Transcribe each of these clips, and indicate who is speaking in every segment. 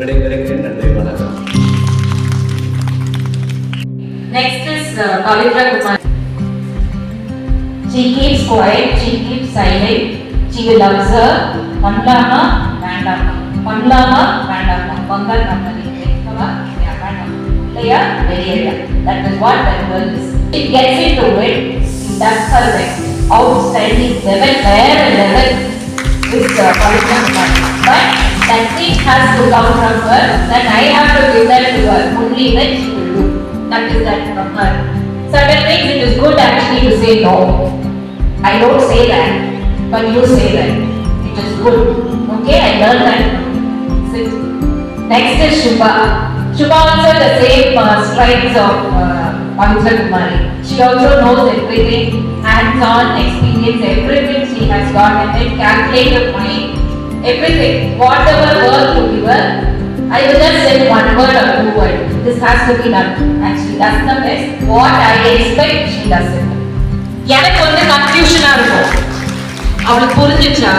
Speaker 1: விடைபெறுகிறேன். நன்றி, வணக்கம்.
Speaker 2: Next is Pavitra Kumar. She keeps quiet, she keeps silent, she will observe. Panlama, Vandama. Panlama, Vandama. Bangal Kamali. Ekava, Vandama. Laya, Velaya. That is what that girl is. She gets into it. That's her outstanding level, where level with Pavitra Kumar. But that thing has to come from her, that I have to give that to her. Only then she will do. That is that from her. Certain things it is good actually to say no. I don't say that, but you say that. It is good. Okay, I learned that. Sit. Next is Shubha. Shubha also the same strides of Pavitra Kumari. She also knows everything, hands-on experience, everything she has got in it, calculated mind, everything. Whatever work you give her, I will just say one word or two words. This has to be done. Actually, that's the best. What I expect, she does it. எனக்கு வந்து கன்ஃபியூஷனா இருக்கும். அவளுக்கு புரிஞ்சிச்சா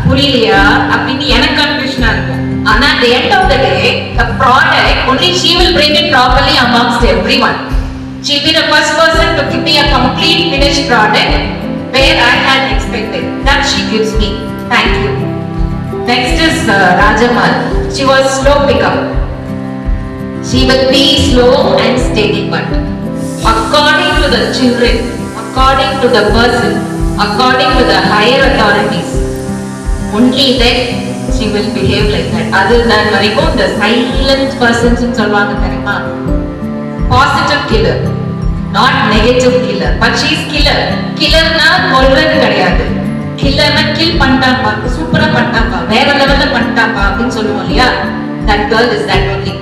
Speaker 2: புரியலையா அப்படின்னு எனக்கு கன்ஃபியூஷனா இருக்கும். ஆனா at the end of the day, the product only she will bring it properly amongst everyone. She'll be the first person to give me a complete finished product where I had expected. That she gives me. Thank you. Next is Rajamal. She was slow pickup. She will be slow and steady, but according to the children, according to the person, according to the higher authorities, only then she will behave like that. Other than varaikum the silent persons nu solvaanga theriyuma, positive killer, not negative killer, but she is killer. Killer na kolradhu kedaiyadhu. Killer na kill pantaappa, super pantaappa, vera level la pantaappa appdi solluvom illaya. That girl is that only.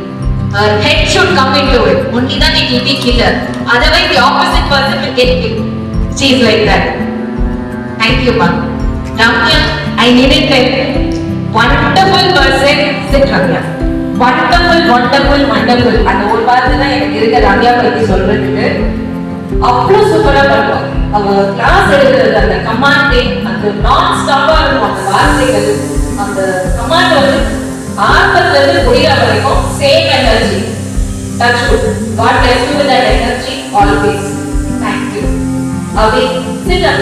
Speaker 2: Her head should come into it. Only then it will be killer. Otherwise the opposite person will get killed. She is like that. Thank you, ma'am. Ramya, I needed that wonderful person. Sit, Ramya. Wonderful, wonderful, wonderful. அந்த ஒரு வார்த்தை தான் எனக்கு இருக்க ரம்யா பத்தி சொல்றதுக்கு. அவ்வளோ சூப்பரா பண்ணுவாங்க. அவங்க கிளாஸ் எடுக்கிறது அந்த கமாண்டே, அந்த நான் ஸ்டாப்பா இருக்கும் அந்த வார்த்தைகள், அந்த கமாண்ட் வந்து ஆரம்பத்துல இருந்து முடிகிற வரைக்கும் same energy. Touch wood. God bless you with that energy always. Thank you. Avi, sit up.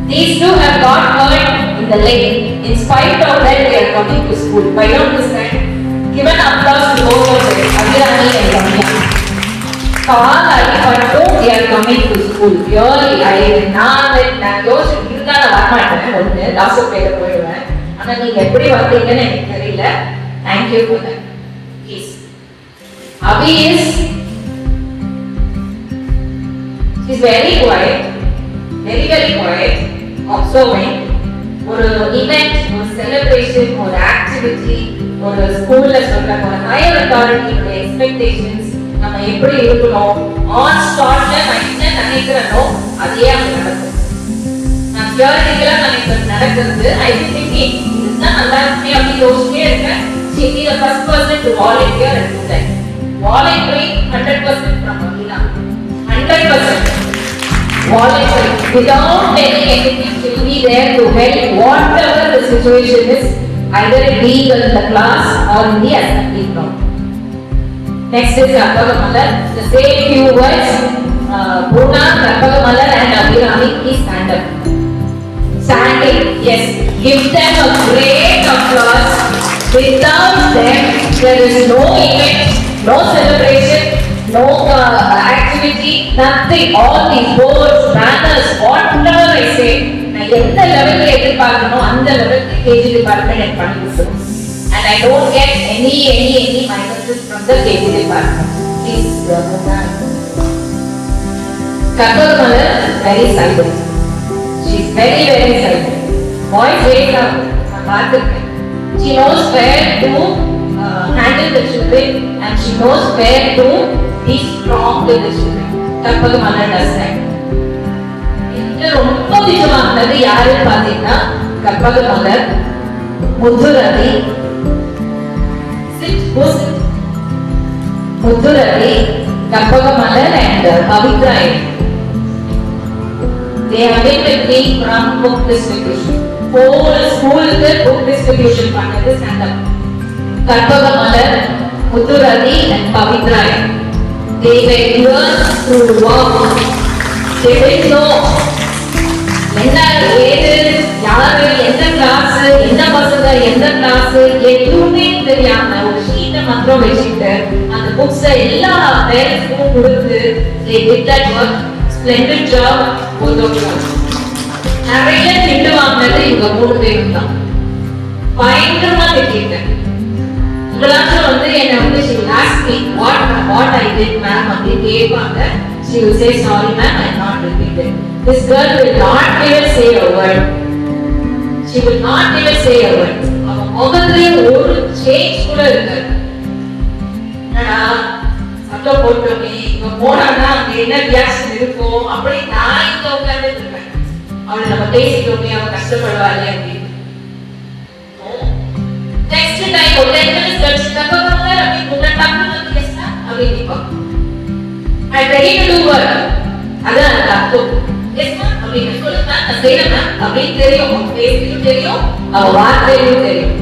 Speaker 2: These two have got hurt in the leg. In spite of that, they are coming to school. Why don't you stand? Give an applause to both of them, Abhirani and Ramya. கால் அடிபட்டும் they are coming to school. Really, நான் யோசிச்சு இருந்தாலும் வரமாட்டேன். ஒன்று தாசப்பேட போயிடுவேன். ஆனா நீங்க எப்படி வந்தீங்கன்னு எனக்கு தெரியல. Thank you for that. Please. Abhi is she's very quiet, very very quiet, observing. ஒரு event, ஒரு celebration, ஒரு activity, ஒரு ஸ்கூல்ல சொல்ற ஒரு higher authority expectations நம்ம எப்படி இருக்கணும், on spotல நான் என்ன நினைக்கிறேனோ அதே அங்க நடக்கும். நான் தியரிட்டிக்கலா நடக்கிறது I think இதுதான் நல்லா இருக்கு அப்படி யோசிச்சுட்டே இருக்கேன். She be the first person to volunteer and do that. Volunteering 100% from Abhina. 100%. Volunteering. Without telling anything, she will be there to help whatever the situation is, either it be in the class or in the assembly ground. Next is Rapagamalar. The same few words. Puna, Rapagamalar and Abhirami, please stand up. Standing, yes. Give them a great applause. Without them, there is no event, no celebration, no activity, nothing. All these boards, banners, whatever I say, நான் எந்த லெவல்ல எதிர்பார்க்கணும் அந்த லெவலுக்கு KG department எனக்கு பண்ணி கொடுத்துரும். And I don't get any minuses from the KG department. Please, Kapagamalar is very silent. She is very very silent. Voice very loud. நான் பார்த்திருக்கேன். She knows where to handle the children and she knows where to be strong with the children. Kapagamalar does that. இது ரொம்ப விஜயமானது யாருன்னு பார்த்தீங்கன்னா Kapagamalar, Mudhuravi, Mudhuravi, Kapagamalar and Pavitra. They have been with me from book distribution. Whole school book distribution பண்ணது stand up. Karpagamalal, Muthuradi and Pavitra. They were given to work. They didn't know என்ன ஏது யாரு எந்த class எந்த பசங்க எந்த class எதுவுமே தெரியாம ஒரு ஷீட்டை மட்டும் வச்சுட்டு அந்த புக்ஸை எல்லா பேரண்ட்ஸ்க்கும் கொடுத்து they did that work splendid job both of them. நிறைய திட்டு வாங்கினது இவங்க 3 பேரும் தான். பயங்கரமா திட்டிட்டேன். உங்களாச்சும் வந்து என்னை வந்து she will ask me what I did ma'am அப்படின்னு கேட்பாங்க. She will say sorry ma'am I not repeat it. This girl will not even say a word. She will not even say a word. அவ முகத்திலே ஒரு change கூட இருக்காது. என்னடா சத்தம் போட்டோமே இவ போனான்னா அங்க என்ன ரியாக்ஷன் இருக்கும் அப்படி நான் இங்க உட்கார்ந்து இருக்கேன். அவளை நம்ம பேசிட்டோமே அவ கஷ்டப்படுவாளே அப்படின்னு. நெக்ஸ்ட் டைம் ஒரு 10 minutes கழிச்சு தப்பா அப்படி முன்ன டக்கு வந்து கேஸ்னா அப்படின்னு நிப்பா. I ready to do work. அதான் தப்பு. எஸ்மா அப்படின்னு சொல்லுங்க நான் செய்யறேன் அப்படின்னு தெரியும். பேசியும் தெரியும். அவ வார்த்தையும் தெரியும்.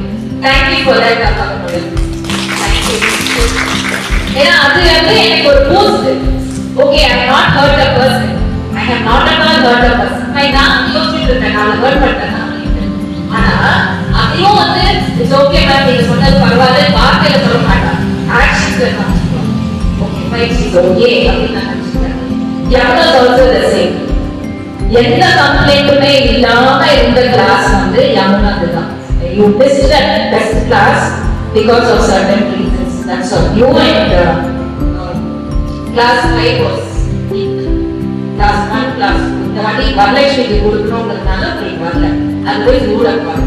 Speaker 2: Thank you for that அப்பா. Thank you. ஏன்னா அது வந்து எனக்கு ஒரு boost. Okay, I have not hurt a person. I have not at all hurt a person. நான் யோசிச்சுட்டு இருக்கேன் நான் ஹர்ட் பண்ணிட்டேன் அப்படின்னு. ஆனா அதையும் வந்து இட்ஸ் ஓகே மேம் நீங்க சொன்னது பரவாயில்ல வார்த்தையில சொல்ல மாட்டாங்க. ஆக்ஷன்ஸ்ல தான். Okay, fine, it's okay அப்படின்னு நான் நினைச்சேன். Yamuna is also the same. எந்த கம்ப்ளைண்ட்டுமே இல்லாம இருந்த கிளாஸ் வந்து Yamuna தான். You missed that best class because of certain reasons. That's all. You and class 5 was class 1, class 2. இந்த வாட்டி வரலட்சுமிக்கு கொடுக்கணுங்கிறதுனால அப்படி வரல. Otherwise you would have gone.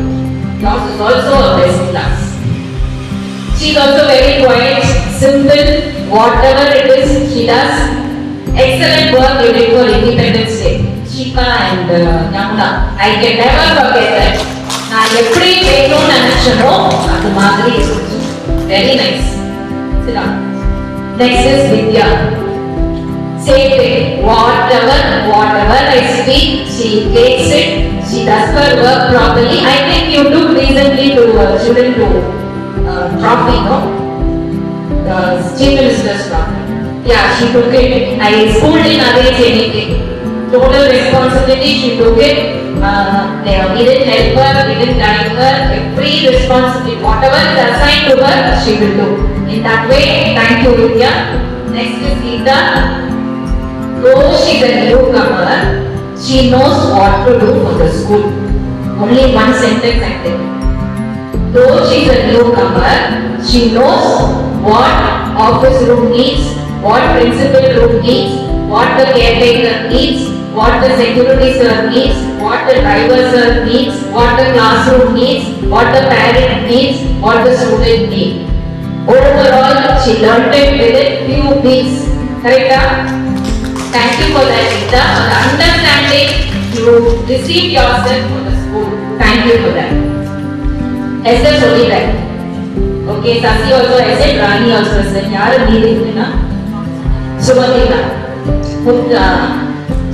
Speaker 2: Yours is also a best class. She is also very quiet, simple, whatever it is she does. Excellent work you did for Independence Day. Shika and Yamuna. I can never forget that. நான் எப்படி வேணும்னு நினைச்சனோ அது மாதிரி இருந்துச்சு. Very nice. Sit down. Next is Vidya. Same thing. Whatever I speak, she takes it. She does her work properly. I think you took recently to children to trophy, no? The Chief Minister's trophy. Yeah, she took it. I schooled in arrange anything. Total responsibility, she took it. We didn't help her, we didn't guide her. Every responsibility, whatever is assigned to her, she will do. In that way, thank you, Vidya. Next is Geeta. Though she is a newcomer, she knows what to do for the school. Only one sentence I think. Though she is a newcomer, she knows what office room needs, what principal room needs, what the caretaker needs, what the security sir needs, what the driver sir needs, what the classroom needs, what the parent needs, what the student needs. Overall, she learned it within few weeks. Correct? Thank you for that, Geeta, for the understanding you received yourself for the school. Thank you for that. Esther சொல்லிட்டேன். Okay, Sasi also I said, Rani also I said. யாரு மீதி இருக்குன்னா சுமதிகா.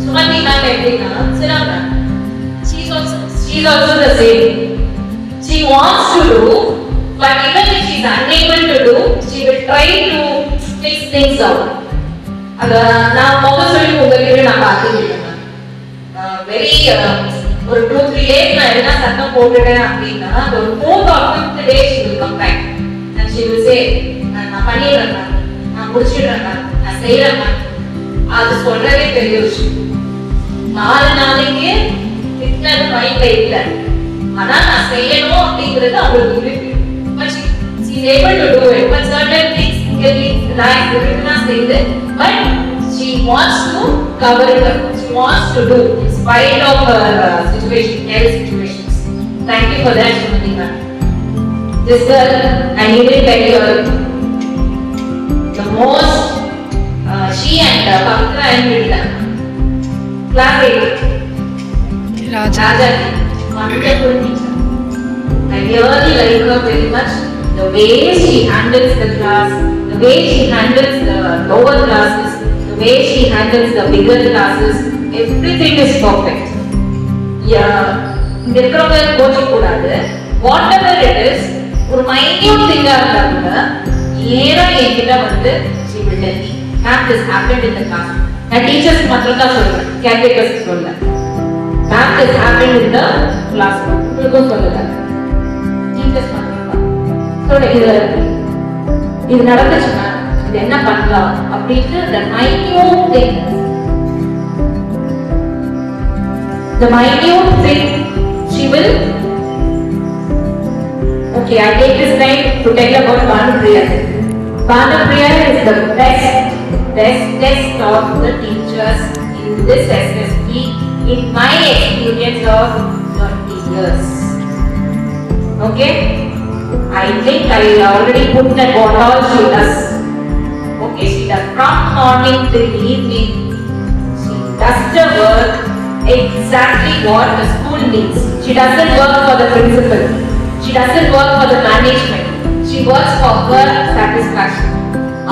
Speaker 2: சுமதிகா எப்படின்னா சிராங்க. She is also the same. She wants to do, but even if she is unable to do, she will try to fix things out. அத நான் முதல்ல சொல்லி உங்ககிட்ட நான் பார்த்துக்கிட்டேன். வெரி ஒரு 2-3 days நான் என்ன சத்தம் போட்டுட்டேன் அப்படின்னா ஒரு 4th or 5th day she will come back and she will say நான் பண்ணிடுறேன் நான் முடிச்சிடுறேன் நான் செய்யறேன். அது சொல்றதே பெரிய விஷயம். 4 நாளைக்கு திட்னது மைண்ட்ல இல்ல, ஆனா நான் செய்யணும் அப்படிங்கிறது அவளுக்கு இருக்கு. But she is able to do it. But certain things can be like இருக்குன்னா செய்யுது. But she wants to cover it up. She wants to do in spite of her health situations. Thank you for that, Sumati ma'am. This girl, I needed to tell you the most, she and Pavitra and Vidya. Class 8. Raja. Wonderful teacher. I really like her very much. The way she handles the class, the way she handles the lower classes, the way she handles the bigger classes, everything is perfect. Yeah, இருக்கிறவங்க கோச்சிக்க கூடாது. Whatever it is, ஒரு minute திங்கா இருந்தா கூட நேரா என்கிட்ட வந்து she will tell me ma'am this happened in the class. நான் teachers மட்டும் தான் சொல்றேன், கேர்டேக்கர்ஸ் சொல்ல. ma'am this happened in the class. உங்களுக்கும் சொல்லல, டீச்சர்ஸ் மட்டும் தான் சொல்ல. இது நடந்துச்சு மேம், இது என்ன பண்ணலாம் அப்படின்ட்டு the minute thing, she will okay. I take this time to tell about Bhanupriya. Bhanupriya is the best of the teachers in this SSP in my experience of 30 years. Okay, I think I already put that what all she does. Okay, she does from morning till evening. She does the work exactly what the school needs. She doesn't work for the principal. She doesn't work for the management. She works for her satisfaction.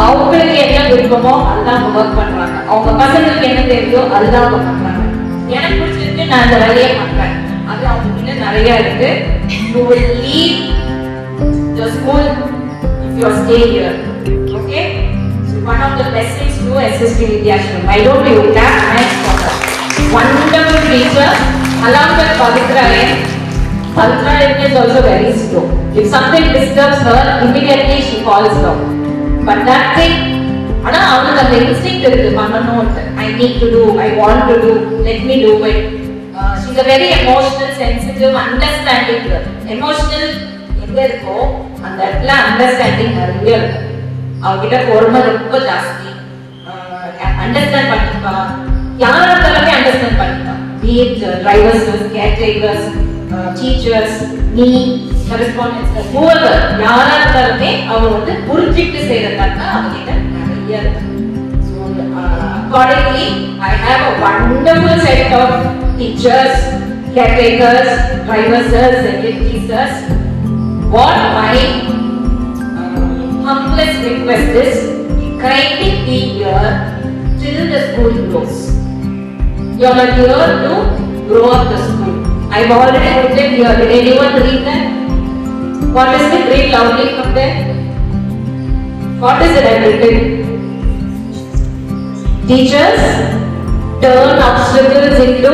Speaker 2: அவங்களுக்கு என்ன விருப்பமோ அதுதான் அவங்க work பண்றாங்க. அவங்க பசங்களுக்கு என்ன தேவையோ அதுதான் அவங்க பண்றாங்க. எனக்கு பிடிச்சிருக்கு, நான் அந்த வேலையை பண்றேன். அது அவங்க கிட்ட நிறைய இருக்கு. You will leave the school if you stay here. Okay? So one of the blessings to SSP Vidhyashram. I don't know that nice for her. Wonderful teacher. Along with Pavitra is also very slow. If something disturbs her, immediately she falls down. But that thing, ana avanga the instinct irukku pananonu. I need to do, I want to do, let me do it. She's a very emotional, sensitive, understanding girl. Emotional எங்க இருக்கோ அந்த இடத்துல understanding நிறைய இருக்கு. அவகிட்ட பொறுமை ரொம்ப ஜாஸ்தி. அண்டர்ஸ்டாண்ட் பண்ணிப்பா, யாரா இருந்தாலுமே understand பண்ணிப்பா. Be it drivers, caretakers, teachers, me, correspondents, whoever, யாரா இருந்தாலுமே அவங்க வந்து புரிஞ்சிட்டு செய்யறதுனால அவங்கிட்ட நிறைய இருக்கு. So accordingly, I have a wonderful set of teachers, caretakers, drivers, secretaries. What my humblest request is, kindly be here till the school close. You are here to grow up the school. I've already written here. Did anyone read that? What is it? Read loudly from there. What is it I've written? Teachers, turn obstacles into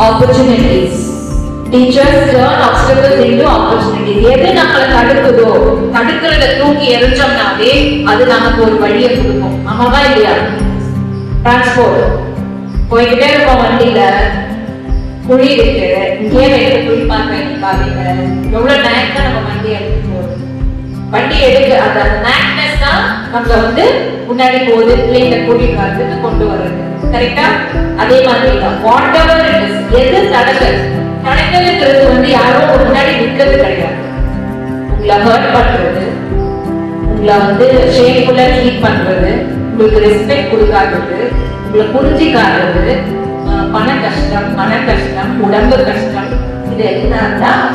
Speaker 2: opportunities. Teachers turn obstacles into opportunities. எது நம்மளை தடுக்குதோ, தடுக்கிறத தூக்கி எரிஞ்சோம்னாவே அது நமக்கு ஒரு வழியை கொடுக்கும். ஆமாவா இல்லையா? டிரான்ஸ்போர்ட் போய்கிட்டே இருப்போம், வண்டியில குழி இருக்கு, இங்கே வைக்க குழி பார்க்க பாருங்க, எவ்வளவு நேரம் தான் நம்ம வண்டி எடுத்து போறோம். வண்டி எடுக்க அந்த நேக்னஸ் தான் நம்மள வந்து முன்னாடி போகுது, பிள்ளைங்க கூட்டிட்டு வரதுக்கு கொண்டு வர்றது. கரெக்டா? அதே மாதிரி தான் வாட் எவர் இட் இஸ், எது தடங்கள் தடங்கள்ங்கிறது வந்து யாரோ முன்னாடி நிற்கிறது கிடையாது. உங்களை ஹர்ட் பண்றது, உங்களை வந்து ஷேம்ஃபுல்லா ட்ரீட் பண்றது, உங்களுக்கு ரெஸ்பெக்ட் கொடுக்காதது, உங்களை புரிஞ்சிக்காதது, பண கஷ்டம், மன கஷ்டம், உடம்பு கஷ்டம், இது எல்லாம் தான்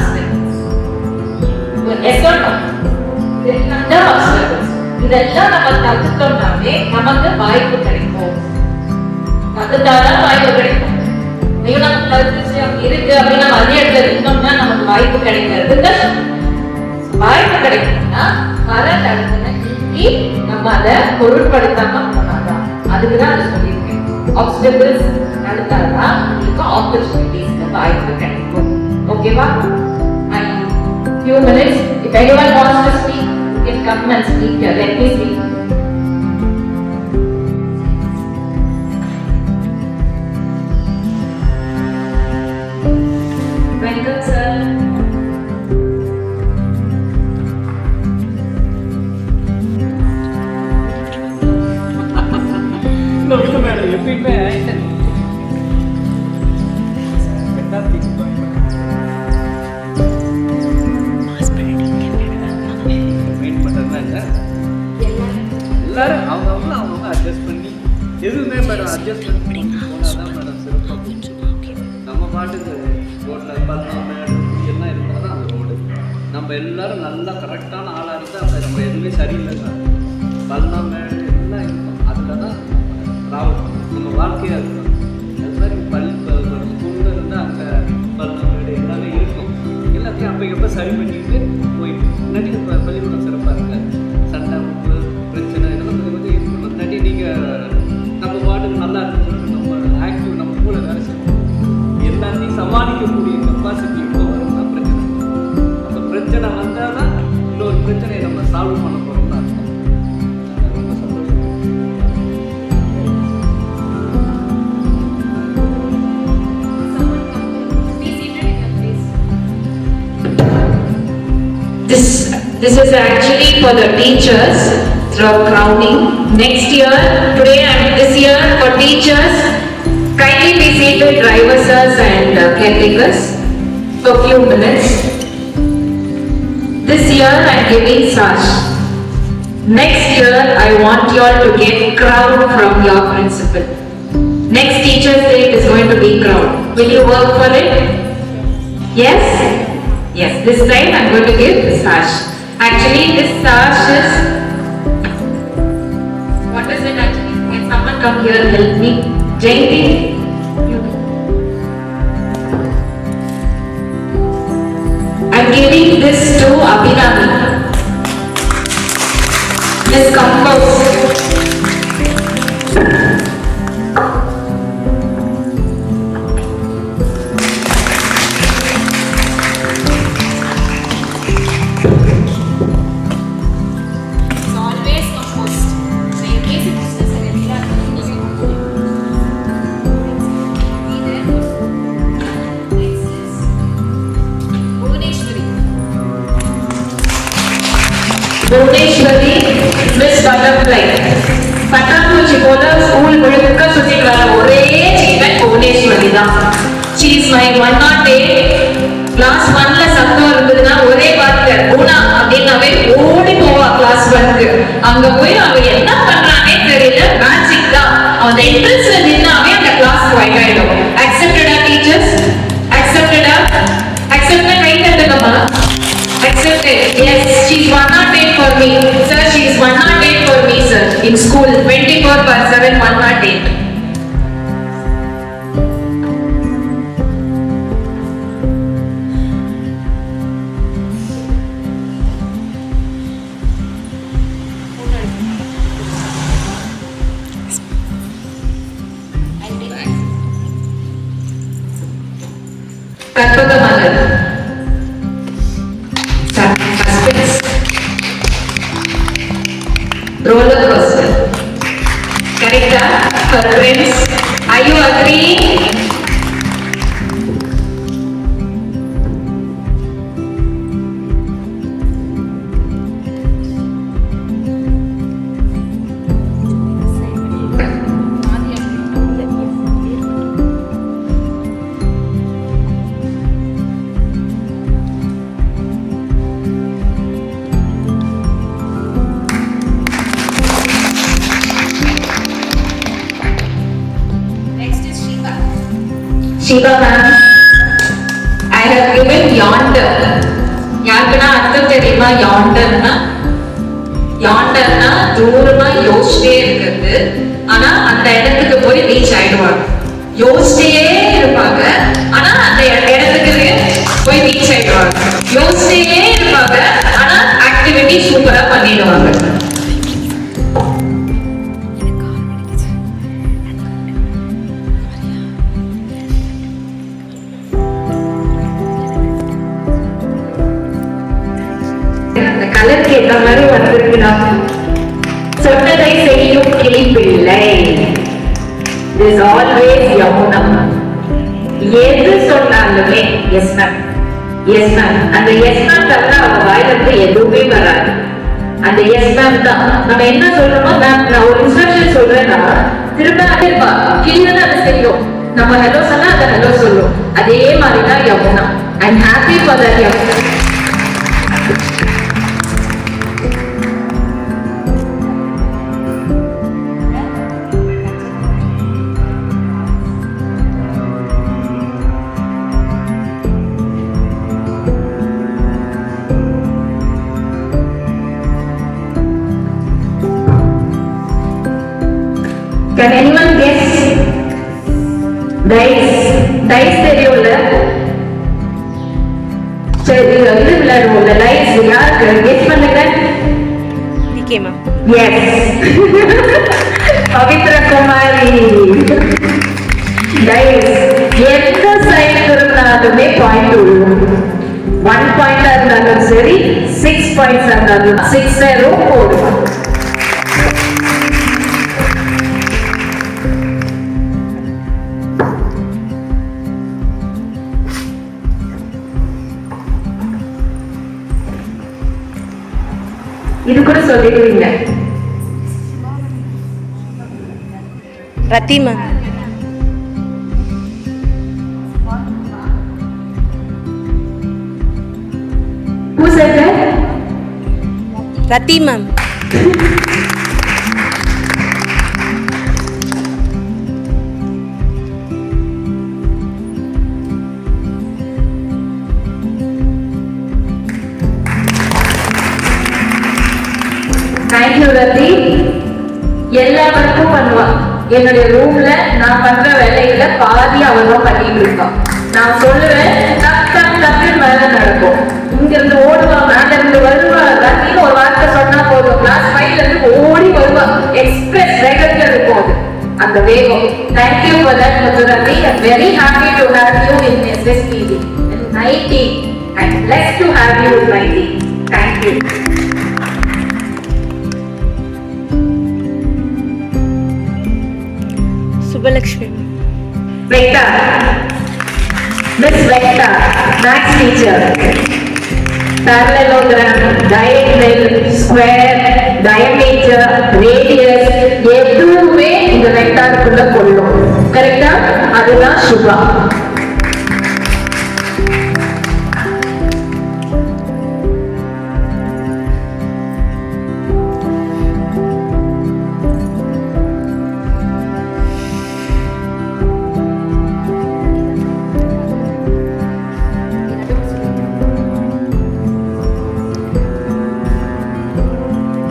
Speaker 2: இதெல்லாம் நம்ம தடுத்தோம்னாவே நமக்கு வாய்ப்பு கிடைக்கும். தடுத்தாதான் வாய்ப்பு கிடைக்கும். ஐயோ நமக்கு தடுத்து இருக்கு அப்படின்னு நம்ம அதே இடத்துல இருந்தோம்னா நமக்கு வாய்ப்பு கிடைக்கிறது கஷ்டம். வாய்ப்பு கிடைக்கணும்னா வர தடுத்து நம்ம அதை பொருட்படுத்தாம போனாதான். அதுக்குதான் அதை சொல்லியிருக்கேன். ஆப்ஸ்டபிள்ஸ் நடந்தாதான் உங்களுக்கு ஆப்பர்ச்சுனிட்டிஸ் வாய்ப்பு கிடைக்கும். ஓகேவா? And few minutes, if anyone wants to speak, you can come and speak here. Let me speak. Welcome, sir.
Speaker 1: No, madam. எப்பயுமே எல்லாரும் அவங்க அட்ஜஸ்ட் பண்ணி எதுவுமே மேடம் அட்ஜஸ்ட் பண்ணி போனாதான் மேடம் சிறப்பாக. நம்ம பாட்டுக்கு ரோட்டில் பார்த்தோம் மேடம் எல்லாம் இருந்தால் தான் அந்த ரோடு. நம்ம எல்லாரும் நல்லா கரெக்டான ஆளாக இருந்தால் அப்போ நம்ம எதுவுமே சரியில்லை சார். பள்ளம் மேடு எல்லாம் இருக்கும், அதில் தான் ராவல் நம்ம வாழ்க்கையாக இருக்கும். அது மாதிரி ஸ்கூலில் இருந்தால் அங்கே பள்ளம் மேடு எல்லாமே இருக்கும். எல்லாத்தையும் அப்போ அப்படிங்கிறப்ப சரி பண்ணிட்டு போயிட்டு இல்லாட்டி பள்ளிக்கூடம் சிறப்பாக இருக்காது. சண்டை உப்பு பிரச்சனை இதெல்லாம் கொஞ்சம் கொஞ்சம் யூஸ் பண்ணணும். இல்லாட்டி நீங்கள் நம்ம பாட்டுக்கு நல்லா இருக்குன்னு நம்ம ஆக்டிவ் நம்ம கூட வேலை செய்யணும். எல்லாத்தையும் சமாளிக்கக்கூடிய கெப்பாசிட்டி எப்போ வரும்னா பிரச்சனை. அந்த பிரச்சனை வந்தால் தான் இன்னொரு பிரச்சனையை நம்ம சால்வ் பண்ண போகிறோம்னு அர்த்தம். ரொம்ப சந்தோஷம்.
Speaker 2: This is actually for the teachers through crowning. Next year, today and this year for teachers, kindly be seated, drivers and caretakers for few minutes. This year I am giving Sash. Next year I want you all to get crown from your principal. Next Teachers' Day it is going to be crown. Will you work for it? Yes? Yes, this time I am going to give Sash. Actually this Sash is, what is it actually? Can someone come here and help me? Jayanti? You do. I am giving this to Abhinavi. This compose. Bhuvaneshwari, Miss Butterfly. பட்டாம்பூச்சி போல school முழுக்க சுத்திட்டு வர ஒரே சீவன் புவனேஸ்வரி தான். She is my 108. Class 1ல சத்தம் இருந்ததுன்னா ஒரே வார்த்தை குணா அப்படின்னாவே ஓடி போவா கிளாஸ் 1க்கு. அங்க போய் அவ என்ன பண்றானே தெரியல, மேஜிக் தான். அவன் என்ட்ரன்ஸ்ல நின்னாவே அந்த கிளாஸ் குவைட் ஆயிடும். அக்செப்டடா டீச்சர்ஸ்? அக்செப்டடா? அக்செப்ட் கை தட்டுங்கம்மா. Accepted. Yes, she is 108 for me. Sir, she is 108 for me, sir. In school, 24/7, 108. Karpaka Malar. Roller coaster. Correct? For friends, are you agreeing? Shiva ma'am, I have given yonder. யாருக்குன்னா அர்த்தம் தெரியுமா? யாண்டர்னா தூரமா யோசிச்சிட்டே இருக்கிறது. ஆனா அந்த இடத்துக்கு போய் ரீச் ஆயிடுவாங்க. யோசிச்சிட்டே இருப்பாங்க, ஆனா அந்த இடத்துக்கு போய் ரீச் ஆயிடுவாங்க. யோசிச்சிட்டே இருப்பாங்க, ஆனா ஆக்டிவிட்டி சூப்பரா பண்ணிடுவாங்க. கலருக்கு ஏற்ற மாதிரி வந்திருக்கிறாங்க. சொன்னதை செய்யும் கிளி பிள்ளை. This always Yamuna. எது சொன்னாலுமே எஸ் மேம், எஸ் மேம். அந்த எஸ் மேம் தவிர அவங்க வாயில இருந்து எதுவுமே வராது. அந்த எஸ் மேம் தான். நம்ம என்ன சொல்றோமோ மேம், நான் ஒரு இன்ஸ்ட்ரக்ஷன் சொல்றேன்னா திரும்ப இருப்பா கிளியர் அதை செய்யும். நம்ம ஹலோ சொன்னா அதை ஹலோ சொல்லும். அதே மாதிரிதான் Yamuna. I am happy for that Yamuna. Can anyone guess? Dice தெரியும்ல? சரி, இது Yes. Pavitra Kumari. Guys, எந்த சைடு இருந்தாலுமே பாயிண்ட் விழும். 1 பாயிண்டா இருந்தாலும் சரி, 6 பாயிண்ட்ஸ் இருந்தாலும் 6 0 போடுவோம். இது கூட சொல்லிடுவீங்க.
Speaker 3: Pratima.
Speaker 2: Who said that?
Speaker 3: Pratima.
Speaker 2: Thank you, Rati. எல்லாருக்கும் பண்ணுவான். என்னுடைய ரூம்ல நான் பண்ற வேலையில பாதி அவனும் பண்ணிட்டு இருக்கான். நான் சொல்லுவேன் டக் டக் டக்கு வேலை நடக்கும். இங்க இருந்து ஓடுவான், மேல இருந்து வருவான். ரத்தின்னு ஒரு வார்த்தை சொன்னா போதும், கிளாஸ் 5ல இருந்து ஓடி வருவான். எக்ஸ்பிரஸ் வேகத்துல இருக்கும் அது, அந்த வேகம். Thank you for that, Madhurati. I'm very happy to have you in this meeting. And 90, I'm blessed to have you in my team. Thank you.
Speaker 3: Subbalakshmi.
Speaker 2: Vector. Miss Vector, maths teacher. Parallelogram, diagonal, square, diameter, radius, எதுவுமே இந்த வெக்டாருக்குள்ள கொள்ளும். கரெக்டா? அதுதான் Subha.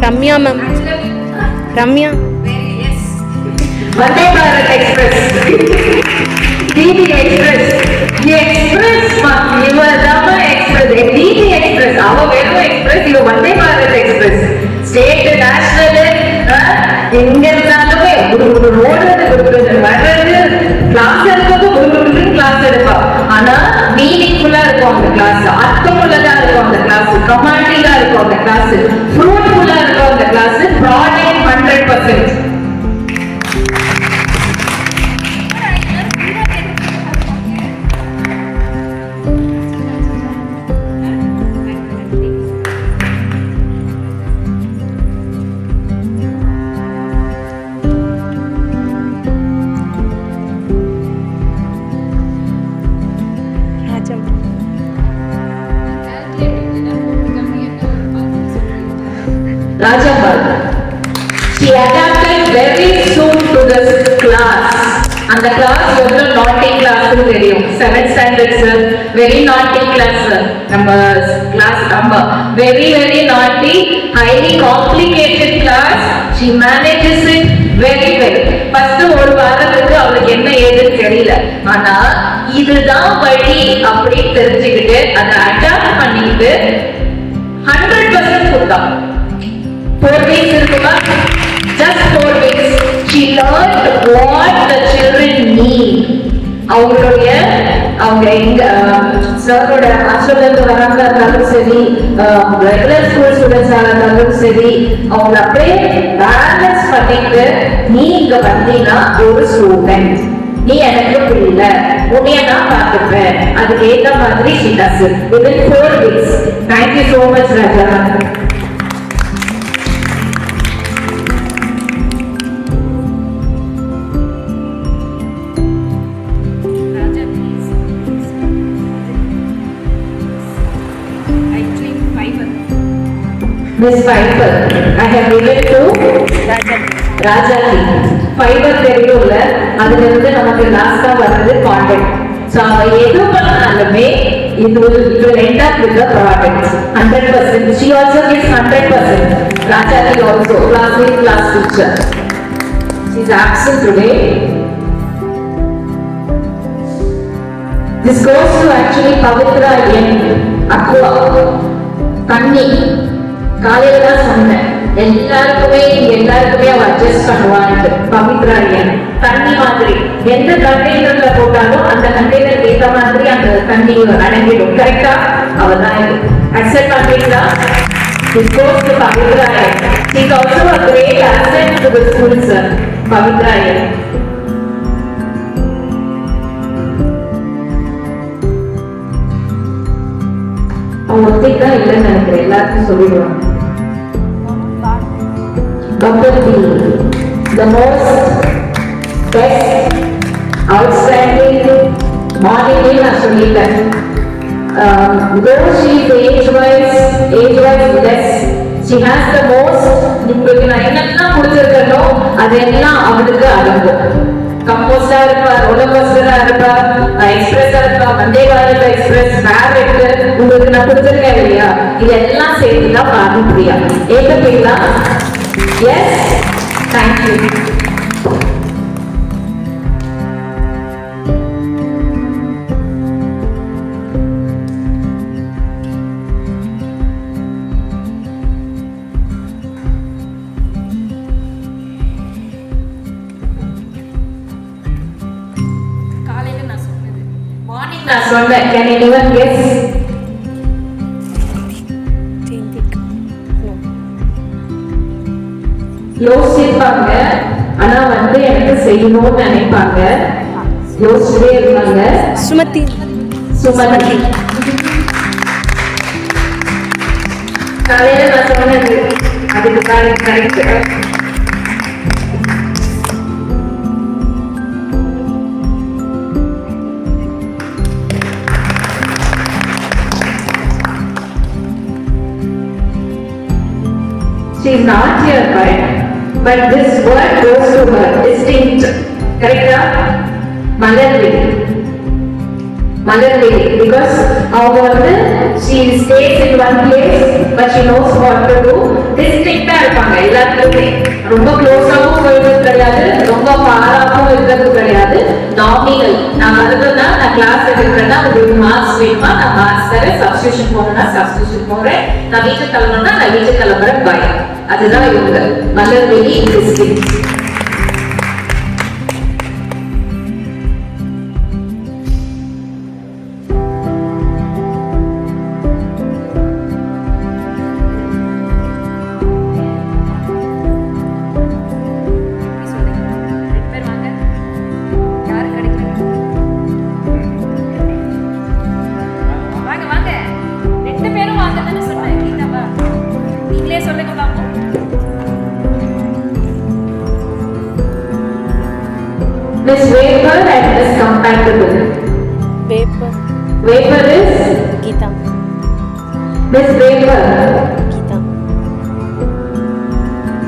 Speaker 3: Ramya ma'am. Ramya.
Speaker 2: Vande Bharat Express. DD Express. Express ma'am. இவதாம Express. DD Express. அவ வெறும் Express. இவ Vande Bharat Express. State, national, எங்க இருந்தாலுமே ஓடுறது வர்றது, கிளாஸ் எடுக்கிறது கிளாஸ் எடுப்பா. ஆனா மீனிங்ஃபுல்லா இருக்கும் அந்த கிளாஸ், அர்த்தமுள்ளதா இருக்கும் அந்த கிளாஸ், கமாண்டிங்கா இருக்கும் அந்த கிளாஸ், ஃப்ரூட்ஃபுல்லா இருக்கும் அந்த class, product 100%. Rajambal. She adapted very soon to this class. And the class was a naughty class தெரியும். 7th standard sir, very naughty class sir. நம்ம class number very naughty, highly complicated class. She manages it very well. First ஒரு வாரத்துக்கு அவளுக்கு என்ன ஏதுன்னு தெரியல. ஆனா இதுதான் வழி அப்படி தெரிஞ்சுக்கிட்டு அதை அடாப்ட் பண்ணிட்டு 100% கொடுத்தா. 4 weeks இருக்குமா? Just 4 weeks. She learned what the children need. அவங்க எங்க சாரோட ஹாஸ்டல்ல வராங்க இருந்தாலும் சரி, ரெகுலர் ஸ்கூல் ஸ்டூடெண்ட்ஸ் இருந்தாலும் சரி, அவங்க அப்படியே பேலன்ஸ் பண்ணிட்டு, நீ இங்க வந்தீங்கன்னா ஒரு ஸ்டூடெண்ட், நீ எனக்கு புரியல, உன்னைய நான் பார்த்துப்பேன், அதுக்கு ஏற்ற மாதிரி she does it within 4 weeks. Thank you so much, Raja. Miss Fiber, I have given to Rajati. Fiber தெரியும்ல, அதுல இருந்து நமக்கு லாஸ்டா வர்றது கான்டெக்ட். சோ அவ எது பண்ணாலுமே it will end up with the product 100%. She also gives 100%. Rajati also class teacher. She is absent today. This goes to actually Pavitra N. Aqua. Kanni. காலையில தான் சொன்னேன், எல்லாருக்குமே அவ அட்ஜஸ்ட் பண்ணுவான்ட்டு பவித்ராயன். தண்ணி மாதிரி எந்த கண்டெய்னர்ல போட்டாலும் அந்த கண்டெய்னர் ஏத்த மாதிரி அந்த தண்ணி அடங்கிடும். கரெக்டா? அவதான் இது அக்செப்ட் பண்றீங்களா? This goes to Pavithrayan. She is also a great asset to the school, sir. Pavithrayan. அவங்க ஒத்திக்கா இல்லைன்னு நினைக்கிறேன், எல்லாருக்கும் சொல்லிடுவாங்க. Dr. B, the most best, outstanding morning நான் சொல்லிட்டேன். Though she is age-wise less, she has the most. உங்களுக்கு நான் என்னெல்லாம் கொடுத்துருக்கனோ அதெல்லாம் அவளுக்கு அடங்கும். கம்போஸ்டா இருப்பா, ரோலர் கோஸ்டரா இருப்பா, எக்ஸ்பிரஸா இருப்பா, வந்தே பாரத் எக்ஸ்பிரஸ், ஃபேவரட் உங்களுக்கு நான் கொடுத்துருக்கேன் இல்லையா? இதெல்லாம் சேர்த்துதான் பாரதியா ஏற்றுப்பீங்களா? S, thank you. நான் சொன்னேன், can anyone guess? யோசிப்பாங்க, ஆனா எனக்கு செய்யணும்னு நினைப்பாங்க, யோசிச்சுட்டே இருப்பாங்க.
Speaker 3: சுமதி.
Speaker 2: காலையில நான் சொன்னது அதுக்கு correct. She is not here, right? But this word goes to her, distinct. Correct? Malarvedi, because she stays in one place, but she knows what to do. Distinct இருப்பாங்க எல்லாத்துக்குமே. ரொம்ப க்ளோஸாவும் போயிடுறது கிடையாது, ரொம்ப ஃபாராவும் இருக்கிறது கிடையாது. நாமினல். நான் வருதுன்னா, நான் கிளாஸ் எடுக்கிறேன்னா உங்களுக்கு மார்க்ஸ் வேணுமா, நான் மார்க்ஸ் தரேன். சப்ஸ்டியூஷன் போகணும்னா சப்ஸ்டியூஷன் போறேன். நான் வீட்டுக்கு கிளம்பணும்னா நான் வீட்டுக்கு கிளம்புற பயம். அதுதான் இவங்க மலர்வெளி district. Miss Vapor and Miss Compatible. Vapor is
Speaker 3: Geeta.
Speaker 2: Miss Vapor.
Speaker 3: Geeta.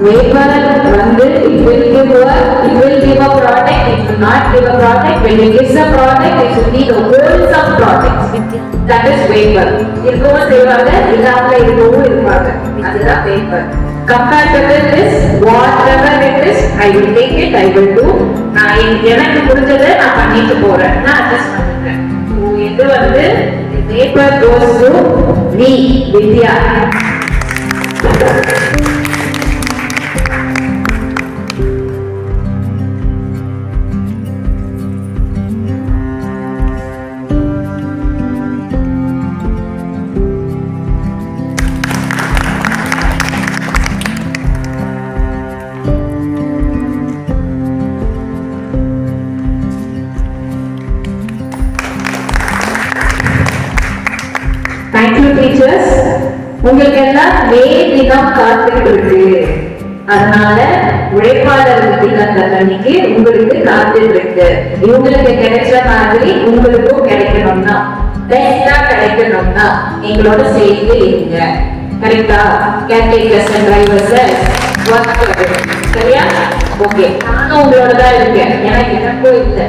Speaker 2: Vapor it will give a product, it will not give a product. When it gives a product, it should be the wholesome product.
Speaker 3: Vidya.
Speaker 2: That is vapor. Irukova sevanga, illamla irukova irupanga. Adha vapor. Compatible is whatever it is, I will take it, I will do. நான் எனக்கு முடிஞ்சதை நான் பண்ணிட்டு போறேன், நான் adjust பண்ணிக்கிறேன். இது vapor goes to me, Vidya. Thank you teachers. உங்களுக்கு எல்லாம் மே தினம் காத்துக்கிட்டு இருக்கு. அதனால உழைப்பாளர் தினங்கள் அன்னைக்கு உங்களுக்கு காத்துட்டு இருக்கு. இவங்களுக்கு கிடைச்ச மாதிரி உங்களுக்கும் கிடைக்கணும்னா, பெஸ்டா கிடைக்கணும்னா எங்களோட சேர்ந்து இருங்க. கரெக்டா? கேர்டேக்கர்ஸ் அண்ட் டிரைவர்ஸ் ஒர்க் பண்ணுங்க. சரியா? ஓகே, நானும் உங்களோட தான் இருக்கேன். எனக்கும் இல்லை,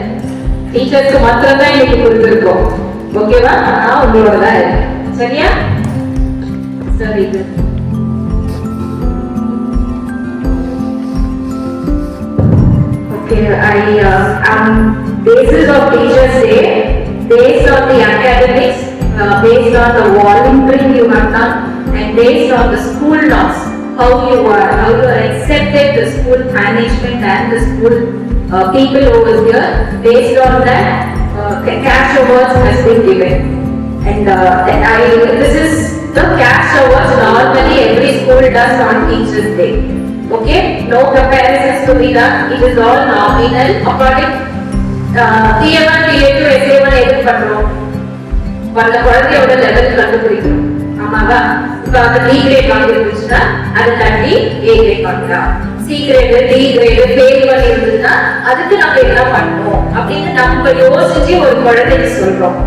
Speaker 2: டீச்சர்ஸ்க்கு மாத்திரம் தான் இன்னைக்கு கொடுத்துருக்கோம். ஓகேவா? நான் உங்களோட தான் இருக்கேன். சரியா? சரி. Okay, basis of Teachers Day, based on the academics, based on the volunteering you have done, and based on the school norms, how you are accepted the school management and the school people over here. Based on that, cash awards has been given, and this is the cash awards normally every school does on Teachers' Day. Okay, no comparisons to be done. It is all nominal according TA1, TA2, SA1 எது பண்றோம், அந்த குழந்தையோட level கண்டுபிடிக்கணும். ஆமாவா? இப்போ அந்த B great வாங்கிருந்துச்சுன்னா அதை தட்டி A கிரேட் வாங்கலாம். C grade, D grade fail பண்ணிருந்ததுன்னா அதுக்கு நம்ம என்ன பண்ணணும் அப்படின்னு நம்ம யோசிச்சு ஒரு குழந்தைக்கு சொல்றோம்.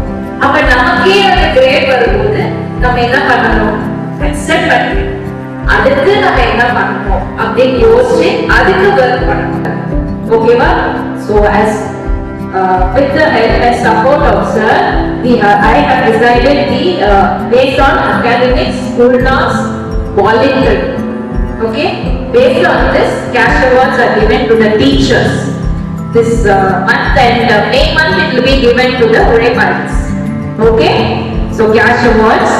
Speaker 2: அப்ப நமக்கே அந்த கிரேட் வரும்போது நம்ம என்ன பண்ணணும், அக்செப்ட் பண்ணணும். அதுக்கு நம்ம என்ன பண்ணணும் அப்படின்னு யோசிச்சு அதுக்கு ஒர்க் பண்ணணும். ஓகேவா? So as with the help and support of sir, I have decided based on academics, school norms, voluntary. Okay, based on this, cash awards are given to the teachers this month, and May month it will be given to the Uraipalis. Okay, so cash awards.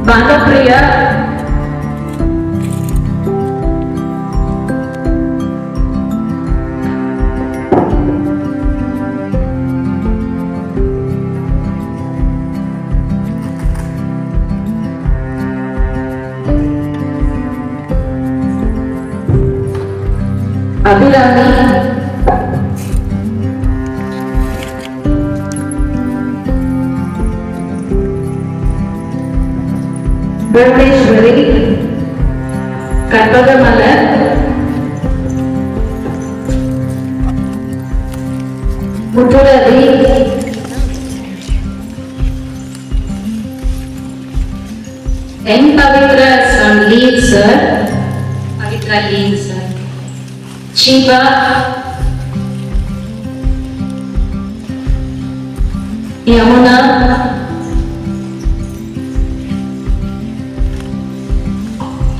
Speaker 2: Banapriya, Abhirami, Bhuvaneshwari, Karpagamalar, Mutturavi, N. Pavitra is on leave, sir. Pavitra leave, sir. Shiva, Yamuna,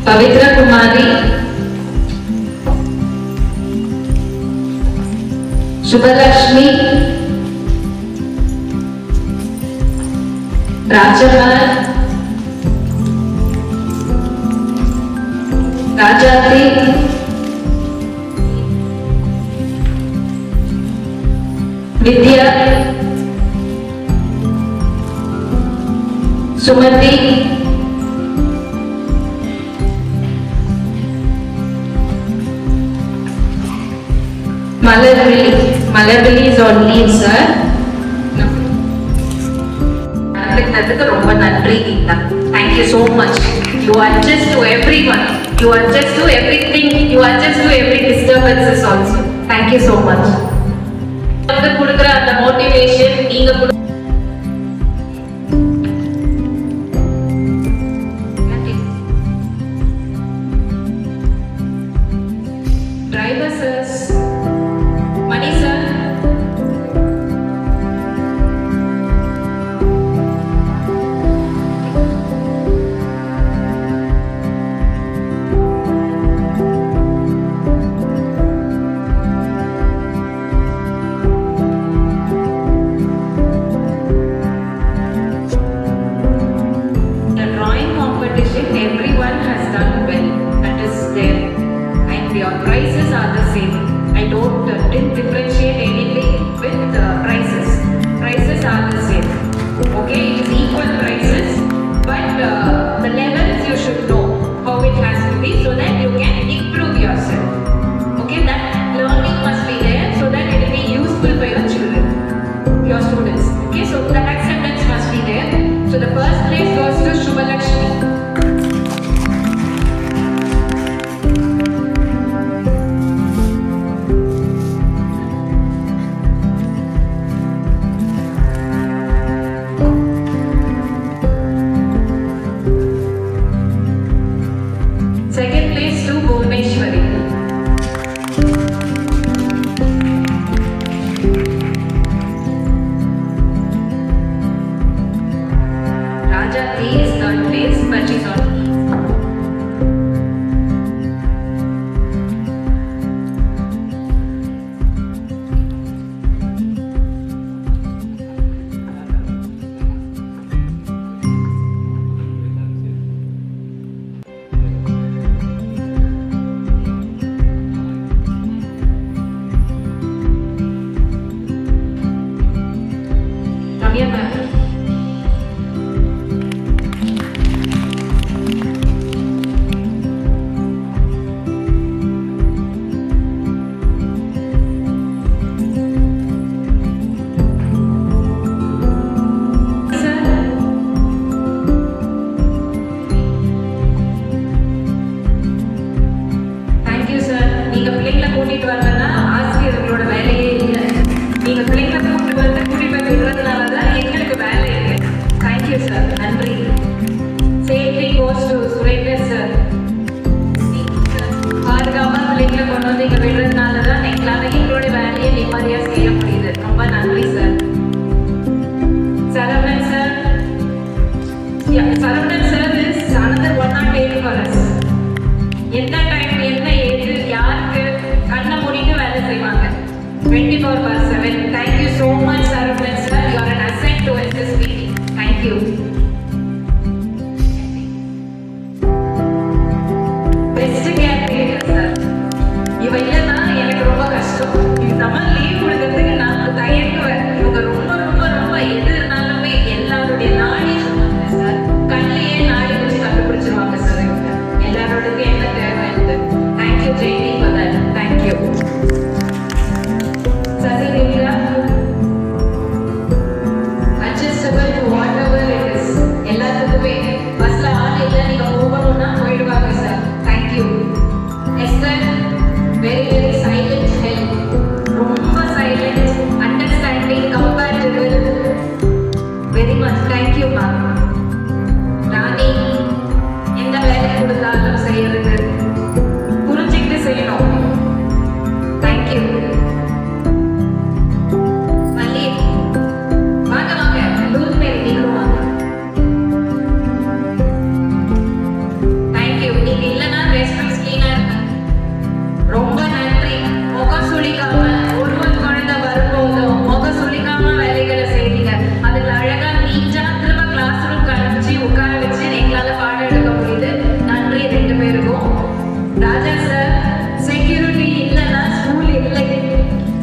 Speaker 2: Pavitra Kumari, Shubhalakshmi, Rajamal, Rajati, Vidya, Sumati, Malavili is on leave, sir. ரொம்ப நன்றி. Thank you so much. You adjust to everyone. You adjust to everything. You adjust to every disturbances also. Thank you so much. கொடுக்குற அந்த motivation நீங்க drivers மணி sir, everyone has done well. That is there, and your prices are the same. I didn't differentiate anything with prices. Prices are the same. Okay, it is equal prices, but the levels you should know how it has to be so that you can improve yourself. Okay, that learning must be there so that it will be useful for your children, your students. Okay, so that acceptance must be there. So the first place goes to Shubhalakshmi. கூட்டிட்டு வரலன்னா ஆசிரியர்களோட வேலையே இல்லை. நீங்க பிள்ளைங்களை கூட்டிட்டு வந்து கூட்டிட்டு வந்து விடுறதுனாலதான் எங்களுக்கு வேலை இருக்கு. தேங்க்யூ சார், நன்றி. Safety goes to Surender sir. பாதுகாப்பா பிள்ளைங்களை கொண்டு வந்து இங்க விடுறதுனாலதான் எங்களோட வேலையை நிம்மதியா செய்ய முடியுது. ரொம்ப நன்றி sir. Saravanan sir, Saravanan sir is another 108 for us. எந்த டைம் என்ன ஏது யாருக்கு கண்ணை மூடிட்டு வேலை செய்வாங்க 24/7. Thank you so much Saravan sir, you are an asset to this meeting. Thank you. Best care leader sir, இவ இல்லைன்னா எனக்கு ரொம்ப கஷ்டம். இந்த மாதிரி லீவ் கொடுக்கறதுக்கு நான் தயங்குவேன். இவங்க ரொம்ப ரொம்ப ரொம்ப எது இருந்தாலுமே எல்லாருடைய நாடி சொல்லுவாங்க சார், கண்ணிலேயே நாடி வச்சு கண்டுபிடிச்சிருவாங்க சார். இவங்க எல்லாரோடக்கும் என்ன தேவைன்னு. Thank you Jayathi for that. Thank you. Sasidhya, adjustable to whatever it is. எல்லாத்துக்குமே பஸ்ல ஆள் இல்லை, நீங்க போகணும்னா போயிடுவாங்க sir. Thank you. Esther, very very silent help. ரொம்ப silent, understanding, compatible. Very much. Thank you ma'am. ராணி, எந்த வேலை கொடுத்தாலும் செய்யறது புரிஞ்சுக்கிட்டு செய்யணும். Thank you. மல்லி, வாங்க வாங்க, லூஸ் மேரி நீங்களும் வாங்க. Thank you. நீங்க இல்லைன்னா ரெஸ்ட்ரூம்ஸ் கிளீனா இருக்கும். ரொம்ப நன்றி. முகம் சுளிக்காம ஒரு குழந்தை வரும்போதும் முகம் சுளிக்காம வேலைகளை செய்றீங்க. அதுல அழகா நீட்டா திரும்ப கிளாஸ் ரூம் அனுப்பிச்சு உட்கார வச்சு எங்களால பாடம் எடுக்க முடியுது. நன்றி ரெண்டு பேருக்கும். ராஜா சார், செக்யூரிட்டி இல்லைன்னா ஸ்கூல் இல்லை.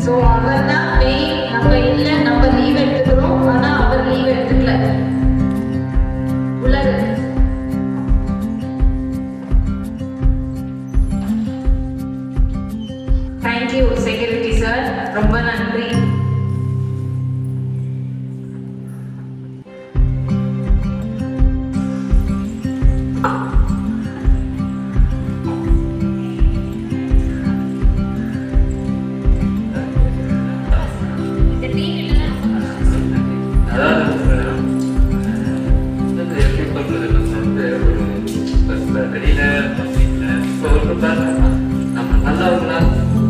Speaker 2: ஸோ அவர் தான் மெயின். நம்ம இல்லை, நம்ம லீவ் எடுத்துக்கிறோம், ஆனா அவர் லீவ் எடுத்துக்கல. உள்ளது தேங்க்யூ செக்யூரிட்டி சார், ரொம்ப நன்றி.
Speaker 1: நம்ம நல்லவங்களா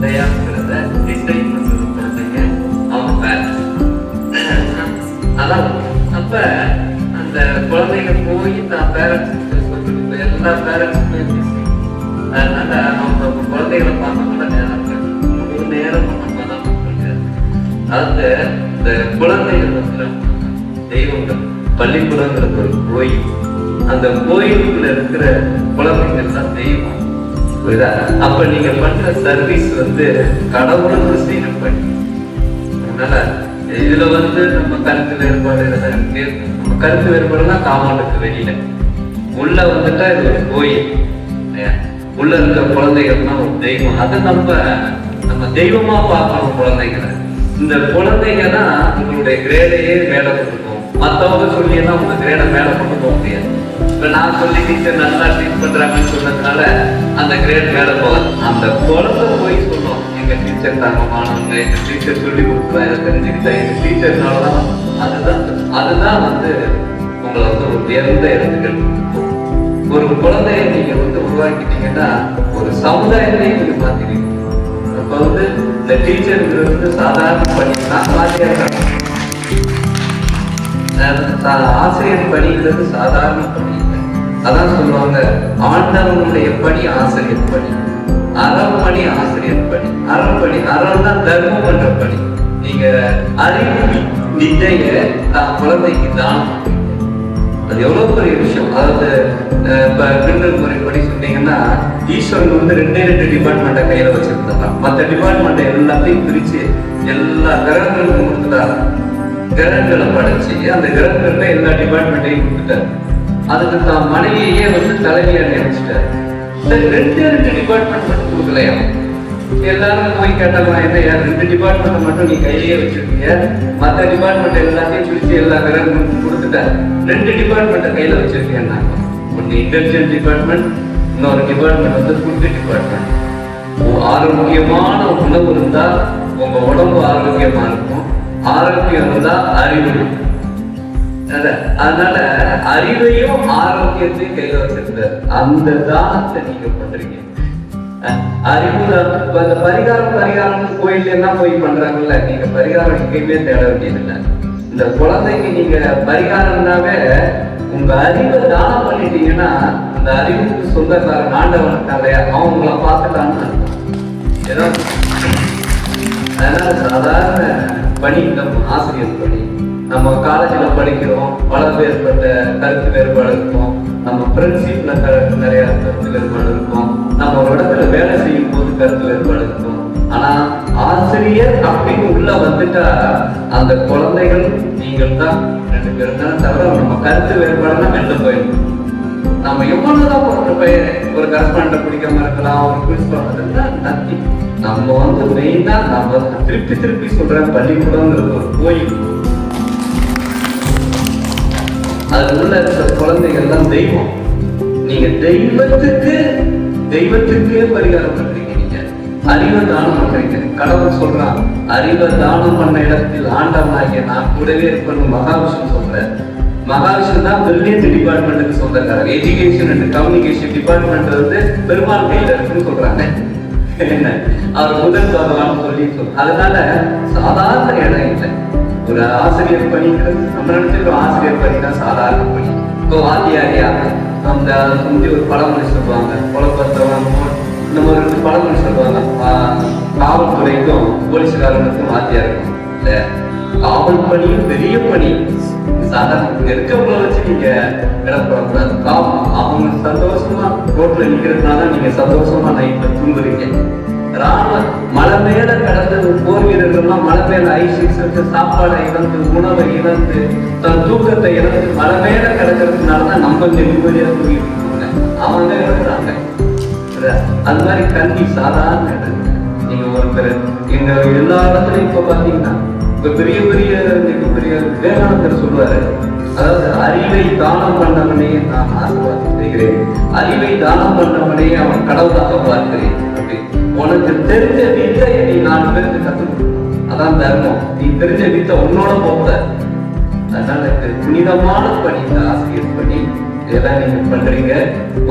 Speaker 1: தயாரிக்கிறத டிசைன் பண்றது குழந்தைங்க அவங்க பேரண்ட்ஸ். அதான் அப்ப அந்த குழந்தைங்க போய் தான் பேரண்ட்ஸ் சொல்றது எல்லா பேரண்ட்ஸுமே. அதனால அவங்க குழந்தைகளை பார்க்க கூட நேரம் முழு நேரம் நம்ம தான் பண்றது. அது இந்த குழந்தைகள் வந்து தெய்வங்கள் பள்ளிக்கூடங்கிற ஒரு கோயில். அந்த கோயிலுக்குள்ள இருக்கிற குழந்தைகள் தான் தெய்வம். அப்ப நீங்க பண்ற சர்வீஸ் வந்து கடவுளுக்கு செய்யணும் பண்ணி. அதனால இதுல வந்து நம்ம கருத்து வேறுபாடு இருக்கு. நம்ம கருத்து வேறுபாடுலாம் காமௌண்டுக்கு வெளியில. உள்ள வந்துட்டா இது ஒரு கோயில். உள்ள இருக்க குழந்தைகள்னா ஒரு தெய்வம். அதை நம்ம தெய்வமா பார்க்கணும் குழந்தைகளை. இந்த குழந்தைங்க தான் உங்களுடைய கிரேடையே மேல கொண்டு போகும். மற்றவங்க சொல்லியெல்லாம் உங்க கிரேடை மேல கொண்டு போக முடியாது. இப்ப நான் சொல்லி டீச்சர் நல்லா ட்ரீட் பண்றாங்கன்னு சொன்னதுனால அந்த கிரேட் மேல போகாது. அந்த குழந்தை போய் சொல்லும், எங்க டீச்சர் தங்கமானவங்க, எங்க டீச்சர் சொல்லி கொடுக்குறா, இதை தெரிஞ்சுக்கிட்டா எங்க டீச்சர்னாலதான். அதுதான் வந்து உங்களை வந்து ஒரு உயர்ந்த இடத்துக்கு. ஒரு குழந்தைய நீங்க வந்து உருவாக்கிட்டீங்கன்னா ஒரு சமுதாயத்தையும் நீங்க மாத்திடுவீங்க. அப்ப வந்து இந்த டீச்சருங்கிறது வந்து சாதாரண பணி. நான் வாத்தியார், ஆசிரியர் பணிங்கிறது சாதாரண பணி. அதான் சொல்லுவாங்க, ஆண்டவனுடைய பணி ஆசிரியர் பணி, அறப்பணி ஆசிரியர் பணி. அறப்பணி, அறம்னா தர்மம் பண்ற பணி. நீங்க அறிவு வித்தைய குழந்தைக்கு தானம் பண்றீங்க. அது எவ்வளவு பெரிய விஷயம். அதாவது இப்ப கிண்டல் முறைப்படி சொன்னீங்கன்னா, ஈஸ்வரன் வந்து 2 டிபார்ட்மெண்ட்டை கையில வச்சிருந்தாங்க. மற்ற டிபார்ட்மெண்ட் எல்லாத்தையும் பிரிச்சு எல்லா கிரகங்களுக்கும் கொடுத்துட்டாங்க. கிரகங்களை படைச்சு அந்த கிரகங்கள்ட்ட எல்லா டிபார்ட்மெண்ட்டையும் கொடுத்துட்டாரு. அதுக்கு தான் மனைவியே வந்து தலைவியா நினைச்சிட்டாரு. 2 டிபார்ட்மெண்ட் மட்டும் கொடுக்கலையா? எல்லாரும் போய் கேட்டாங்க, என்ன 2 டிபார்ட்மெண்ட் மட்டும் நீ கையிலேயே வச்சிருக்கீங்க, மற்ற டிபார்ட்மெண்ட் எல்லாத்தையும் பிரிச்சு எல்லா கிரகங்களுக்கும் கொடுத்துட்டாரு. 2 டிபார்ட்மெண்ட்டை கையில வச்சிருக்கேன். ஒன்னு இன்டெலிஜென்ட் டிபார்ட்மெண்ட், இன்னொரு டிபார்ட்மெண்ட் வந்து ஃபுட் டிபார்ட்மெண்ட். ஆரோக்கியமான உணவு இருந்தா உங்க உடம்பு ஆரோக்கியமா இருக்கும், ஆரோக்கியம் இருந்தா அறிவு இருக்கும். அதனால அறிவையும் ஆரோக்கியத்தையும் கையில வச்சிருந்தார். அந்த தானத்தை நீங்க பண்றீங்க. அறிவு அந்த பரிகாரம் கோயில்ல எல்லாம் போய் பண்றாங்கல்ல, நீங்க பரிகாரம் எங்கேயுமே தேட வேண்டியதில்லை. இந்த குழந்தைக்கு நீங்க பரிகாரம்னாவே உங்க அறிவை தானம் பண்ணிட்டீங்கன்னா அந்த அறிவுக்கு சொந்தக்காரன் ஆண்டவன் இருக்காங்க, அவன் உங்களை பார்த்துட்டான்னு ஏதோ. அதனால சாதாரண பணி நம்ம ஆசிரியர் பணி. நம்ம காலேஜில் படிக்கிறோம், பல பேர்பட்ட கருத்து வேறுபாடு இருக்கும், நம்ம ஃப்ரெண்ட்ஷிப்ல நிறைய கருத்து வேறுபாடு இருக்கும், நம்ம ஒரு இடத்துல வேலை செய்யும் போது கருத்து வேறுபாடு இருக்கும். ஆனா ஆசிரியர் அப்படின்னு உள்ள வந்துட்டா அந்த குழந்தைகள் நீங்கள் தான் 2 பேரும் தான் தவிர நம்ம கருத்து வேறுபாடுனா வெளில போயிடும். நம்ம எவ்வளவுதான் ஒரு கரஸ்பாண்ட பிடிக்காம இருக்கலாம், ஒரு பிரின்சிபால் நத்தி. நம்ம மெயினா நம்ம திருப்பி சொல்றேன், பள்ளிக்கூடம்ங்கிறது ஒரு கோயில். அது உள்ள இருக்கிற குழந்தைகள் தான் தெய்வம். நீங்க தெய்வத்துக்கே பரிகாரம் பண்றீங்க. நீங்க அறிவை தானம் பண்றீங்க. கடவுள் சொல்றான், அறிவை தானம் பண்ண இடத்தில் ஆண்டவனாகிய நான் கூடவே இருப்பேன்னு மகாவிஷ்ணு சொல்றேன். மகாவிஷ்ணு தான் பிரில்லியன்ட் டிபார்ட்மெண்ட்டுக்கு சொந்தக்காரர். Education and communication department Perumal கையில இருக்குன்னு சொல்றாங்க. என்ன அவர் முதல் பகவான் சொல்லி அதனால சாதாரண இடம் இல்லை. ஒரு ஆசிரியர் பணிங்கிறது நம்ம நினைச்சிருக்கோம், ஆசிரியர் பணி தான் சாதாரண பணி. இப்போ வாத்தியாரியா அந்த ஒரு பழமொழி சொல்லுவாங்க, குழப்பத்தவன் இந்த மாதிரி 2 பழமொழி சொல்லுவாங்க. காவல்துறைக்கும் போலீஸ்காரனுக்கும் வாத்தியாருக்கும் இல்ல, காவல் பணியும் பெரிய பணி. சாதாரண இருக்கவங்களை வச்சு நீங்க இடப்படக்கூடாது. அவங்க சந்தோஷமா ரோட்ல நிக்கிறதுனால நீங்க சந்தோஷமா நைட்ல தூங்குறீங்க. ராணுவ மலை மேல கடந்த போர் வீரர்கள்லாம் மலை மேல ஐஸ் சாப்பாடை இழந்து, உணவை இழந்து, தன் தூக்கத்தை இழந்து மலை மேல கிடக்கிறதுனாலதான் நம்ம நிம்மதியா தூங்கிட்டு இருக்காங்க. அவங்க இழந்தாங்க. அது மாதிரி கல்வி சாதாரண நீங்க ஒருத்தர் எங்க எல்லா இடத்துலயும் இப்ப பாத்தீங்கன்னா இப்ப பெரிய விவேகானந்தர் சொல்லுவாரு, அதாவது அறிவை தானம் பண்ணவனே நான் ஆசீர்வாதம் செய்கிறேன், அறிவை தானம் பண்ணவனே அவன் கடவுளாக பார்க்கிறேன். உனக்கு தெரிஞ்ச வித்தையை நீ 4 பேருக்கு கத்துக்கணும். அதான் தர்மம். நீ தெரிஞ்ச வித்தை உன்னோட போத்த. அதனால புனிதமான பணி இந்த ஆசிரியர் பணி. இதெல்லாம் நீங்க பண்றீங்க.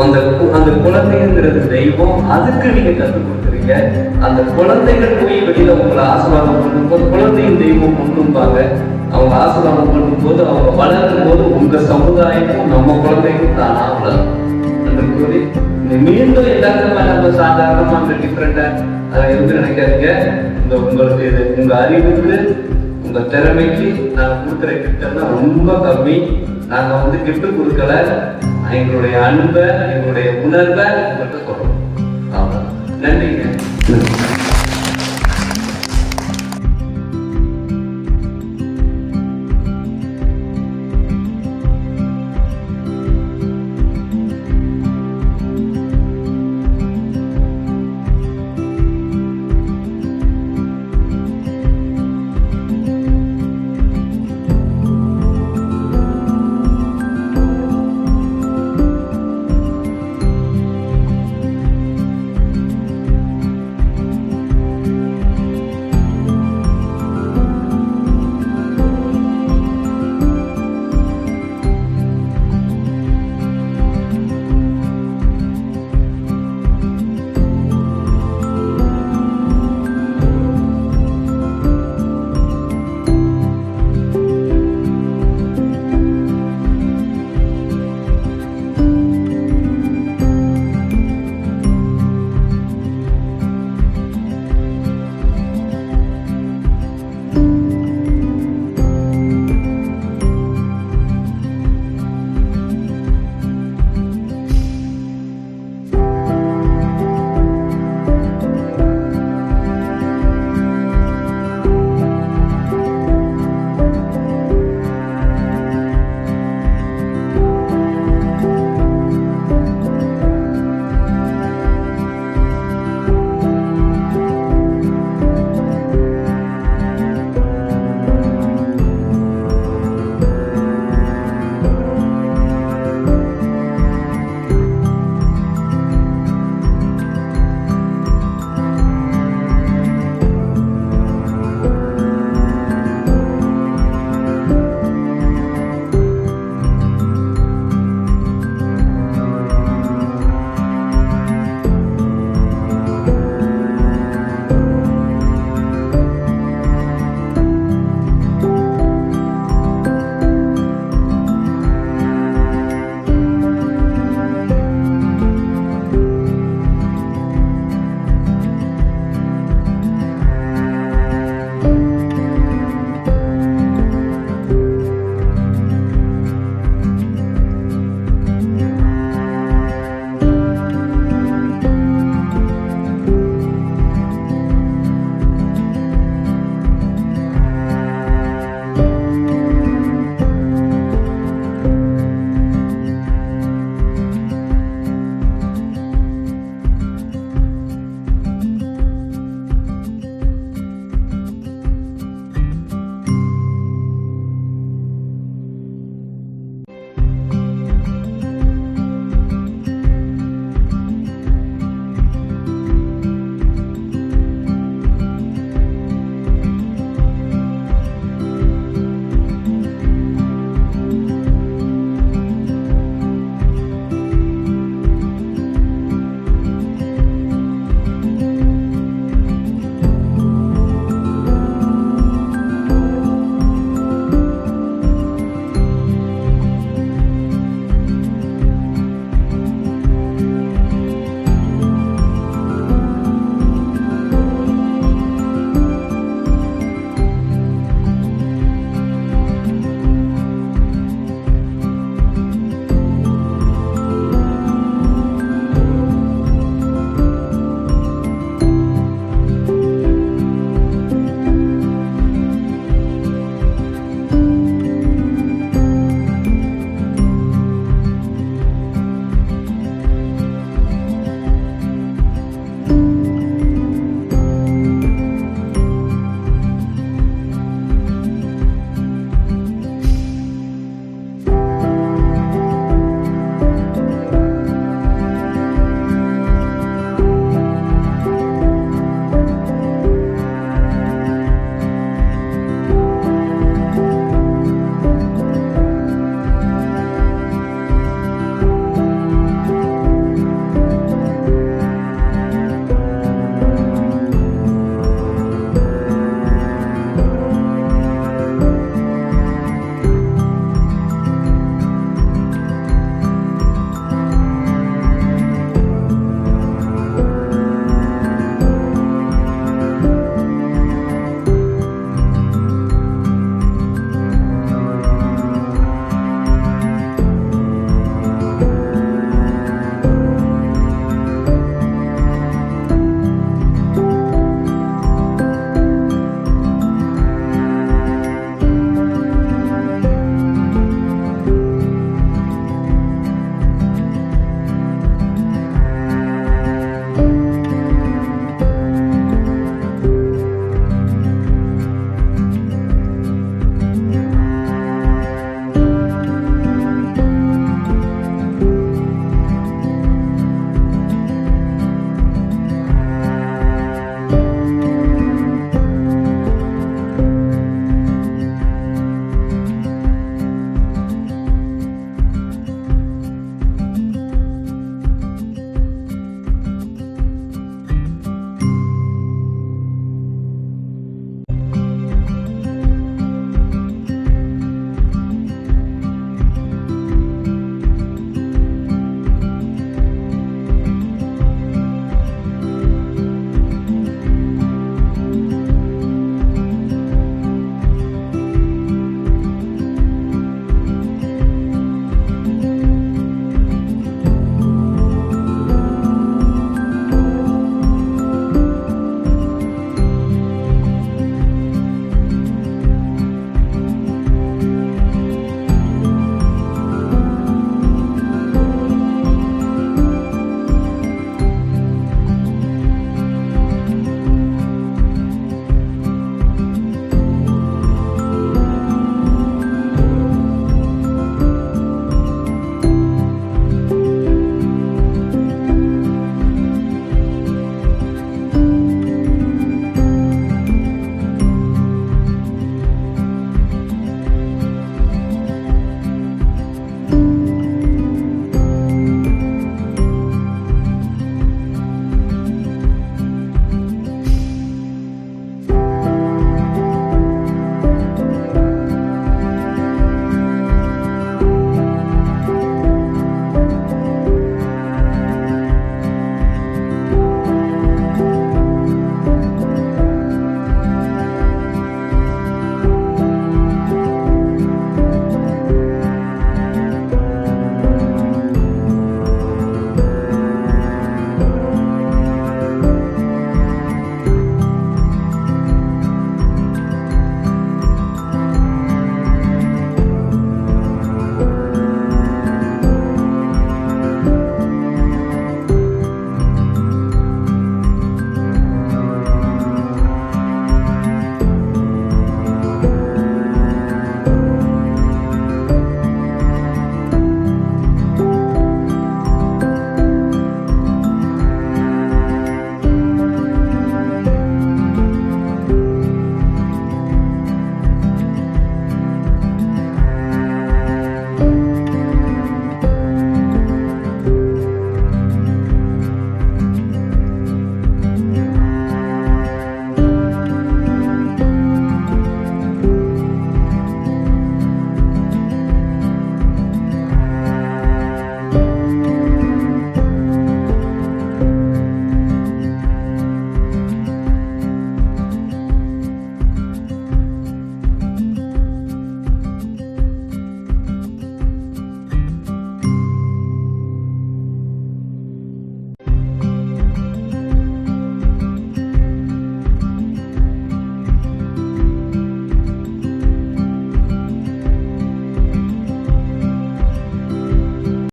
Speaker 1: அந்த குழந்தைங்கிறது தெய்வம், அதுக்கு நீங்க கற்றுக் கொடுக்குறீங்க. அந்த குழந்தைகள் போய் வெளியில உங்களை ஆசீர்வாதம் பண்ணும்போது குழந்தையும் தெய்வம் கொண்டும்பாங்க. அவங்க ஆசீர்வாதம் பண்ணும்போது அவங்க வளரும் போது உங்க சமுதாயமும் நம்ம குழந்தைக்கும் தானா வளரும் என்று கூறி மீண்டும் எல்லாருமே நம்ம சாதாரணமா டிஃப்ரெண்டா எதுவும் நினைக்காதீங்க. உங்களுக்கு உங்க அறிவுக்கு உங்க திறமைக்கு நான் கொடுக்குற கிஃப்ட்னா ரொம்ப கம்மி. நாங்க கிஃப்ட் கொடுக்கல, எங்களுடைய அன்பை எங்களுடைய உணர்வை உங்கள்கிட்ட சொல்றோம். நன்றிங்க.